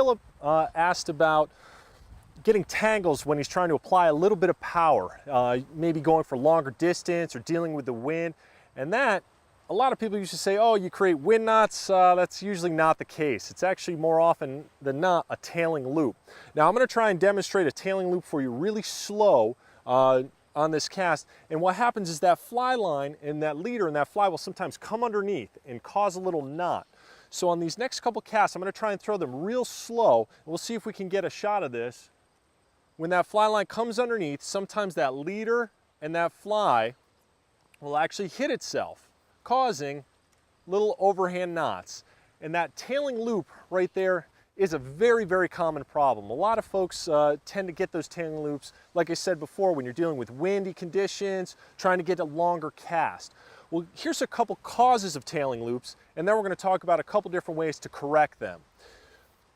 Philip asked about getting tangles when he's trying to apply a little bit of power, maybe going for longer distance or dealing with the wind. And that, a lot of people used to say, oh, you create wind knots. That's usually not the case. It's actually more often than not a tailing loop. Now I'm going to try and demonstrate a tailing loop for you really slow on this cast. And what happens is that fly line and that leader and that fly will sometimes come underneath and cause a little knot. So on these next couple casts, I'm going to try and throw them real slow. And we'll see if we can get a shot of this. When that fly line comes underneath, sometimes that leader and that fly will actually hit itself, causing little overhand knots. And that tailing loop right there is a very, very common problem. A lot of folks tend to get those tailing loops, like I said before, when you're dealing with windy conditions, trying to get a longer cast. Well, here's a couple causes of tailing loops, and then we're going to talk about a couple different ways to correct them.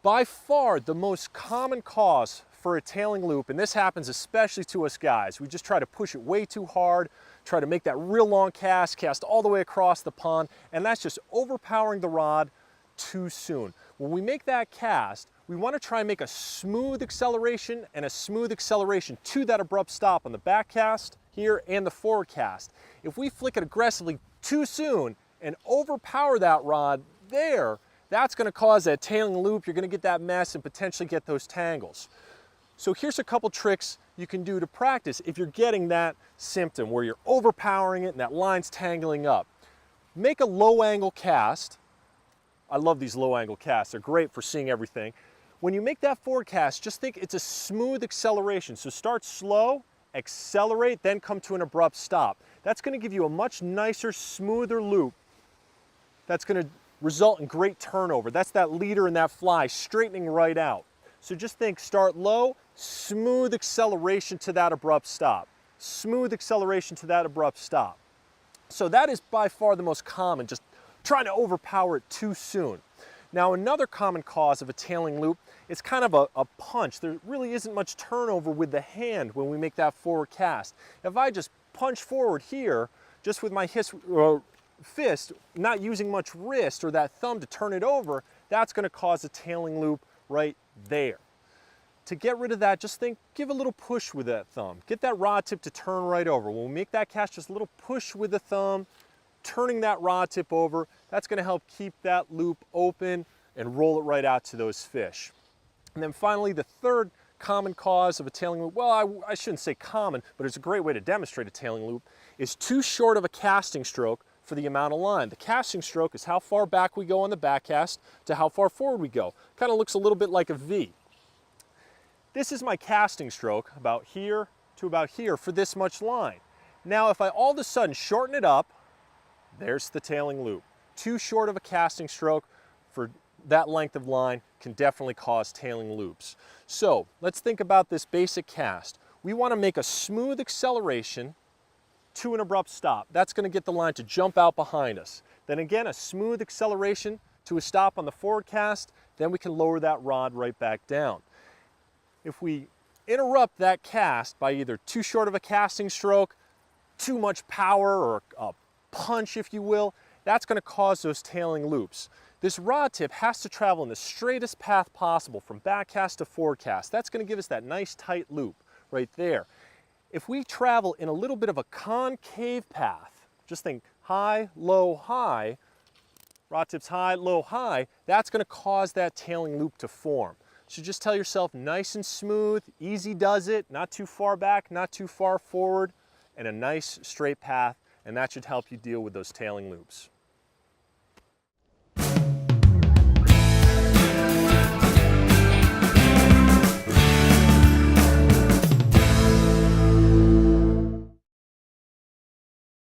By far, the most common cause for a tailing loop, and this happens especially to us guys, we just try to push it way too hard, try to make that real long cast all the way across the pond, and that's just overpowering the rod too soon. When we make that cast, we want to try and make a smooth acceleration and a smooth acceleration to that abrupt stop on the back cast here and the forward cast. If we flick it aggressively too soon and overpower that rod there, that's going to cause that tailing loop. You're going to get that mess and potentially get those tangles. So here's a couple tricks you can do to practice if you're getting that symptom where you're overpowering it and that line's tangling up. Make a low angle cast. I love these low angle casts. They're great for seeing everything. When you make that forward cast, just think it's a smooth acceleration. So start slow, accelerate, then come to an abrupt stop. That's going to give you a much nicer, smoother loop. That's going to result in great turnover. That's that leader and that fly straightening right out. So just think, start low, smooth acceleration to that abrupt stop. Smooth acceleration to that abrupt stop. So that is by far the most common, just trying to overpower it too soon. Now another common cause of a tailing loop is kind of a punch. There really isn't much turnover with the hand when we make that forward cast. If I just punch forward here, just with my fist, not using much wrist or that thumb to turn it over, that's going to cause a tailing loop right there. To get rid of that, just think, give a little push with that thumb. Get that rod tip to turn right over. When we make that cast, just a little push with the thumb, turning that rod tip over. That's going to help keep that loop open and roll it right out to those fish. And then finally, the third common cause of a tailing loop, well, I shouldn't say common, but it's a great way to demonstrate a tailing loop, is too short of a casting stroke for the amount of line. The casting stroke is how far back we go on the back cast to how far forward we go. Kind of looks a little bit like a V. This is my casting stroke, about here to about here for this much line. Now if I all of a sudden shorten it up, there's the tailing loop. Too short of a casting stroke for that length of line can definitely cause tailing loops. So let's think about this basic cast. We want to make a smooth acceleration to an abrupt stop. That's going to get the line to jump out behind us. Then again, a smooth acceleration to a stop on the forward cast, then we can lower that rod right back down. If we interrupt that cast by either too short of a casting stroke, too much power, or a punch, if you will, that's going to cause those tailing loops. This rod tip has to travel in the straightest path possible from back cast to forward cast. That's going to give us that nice tight loop right there. If we travel in a little bit of a concave path, just think high, low, high, rod tips high, low, high, that's going to cause that tailing loop to form. So just tell yourself nice and smooth, easy does it, not too far back, not too far forward, and a nice straight path, and that should help you deal with those tailing loops.